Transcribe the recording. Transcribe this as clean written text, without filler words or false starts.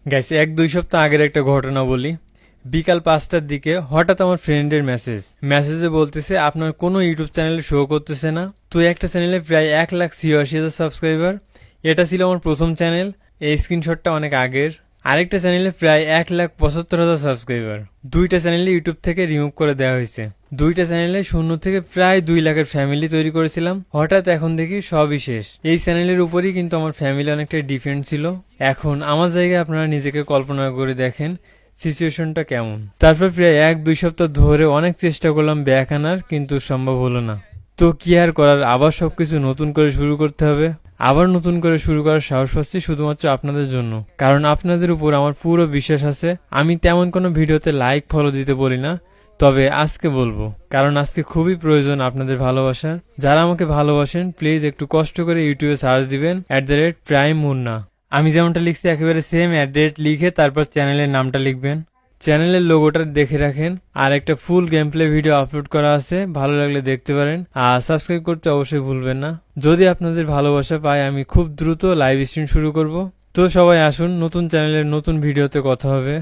Guys 1-2 সপ্তাহ আগের একটা ঘটনা বলি। বিকাল 5টার দিকে হঠাৎ আমার ফ্রেন্ডের মেসেজে বলতেছে আপনার কোনো ইউটিউব চ্যানেলে শো করতেছে না। তো একটা চ্যানেলে প্রায় 1,86,000 সাবস্ক্রাইবার। এটা ছিল আমার প্রথম চ্যানেল। এই স্ক্রিনশটটা অনেক আগের। আরেকটা চ্যানেলে প্রায় 1,75,000 সাবস্ক্রাইবার। দুইটা চ্যানেলে ইউটিউব থেকে রিমুভ করে দেওয়া হয়েছে। দুইটা চ্যানেলে 0 থেকে প্রায় 2 লাখের ফ্যামিলি তৈরি করেছিলাম। হঠাৎ এখন দেখি সবই শেষ। এই চ্যানেলের উপরই কিন্তু আমার ফ্যামিলি অনেকটা ডিপেন্ড ছিল। এখন আমার জায়গায় আপনারা নিজেকে কল্পনা করে দেখেন সিচুয়েশনটা কেমন। তারপর প্রায় 1-2 সপ্তাহ ধরে অনেক চেষ্টা করলাম ব্যাক আনার, কিন্তু সম্ভব হলো না। তো কি আর করার, আবার সবকিছু নতুন করে শুরু করতে হবে। আবার নতুন করে শুরু করার সাহস পাচ্ছি শুধুমাত্র আপনাদের জন্য, কারণ আপনাদের উপর আমার পুরো বিশ্বাস আছে। আমি তেমন কোনো ভিডিওতে লাইক ফলো দিতে বলি না, তবে আজকে বলবো, কারণ আজকে খুবই প্রয়োজন আপনাদের ভালোবাসার। যারা আমাকে ভালোবাসেন প্লিজ একটু কষ্ট করে ইউটিউবে সার্চ দিবেন @prime মুন্না। আমি যেমনটা লিখছি একেবারে সেম লিখে তারপর চ্যানেলের নামটা লিখবেন। চ্যানেলের লোগোটা দেখে রাখেন। আর একটা ফুল গেম প্লে ভিডিও আপলোড করা আছে, ভালো লাগলে দেখতে পারেন। আর সাবস্ক্রাইব করতে অবশ্যই ভুলবেন না। যদি আপনাদের ভালোবাসা পাই আমি খুব দ্রুত লাইভ স্ট্রিম শুরু করব। তো সবাই আসুন, নতুন চ্যানেলের নতুন ভিডিওতে কথা হবে।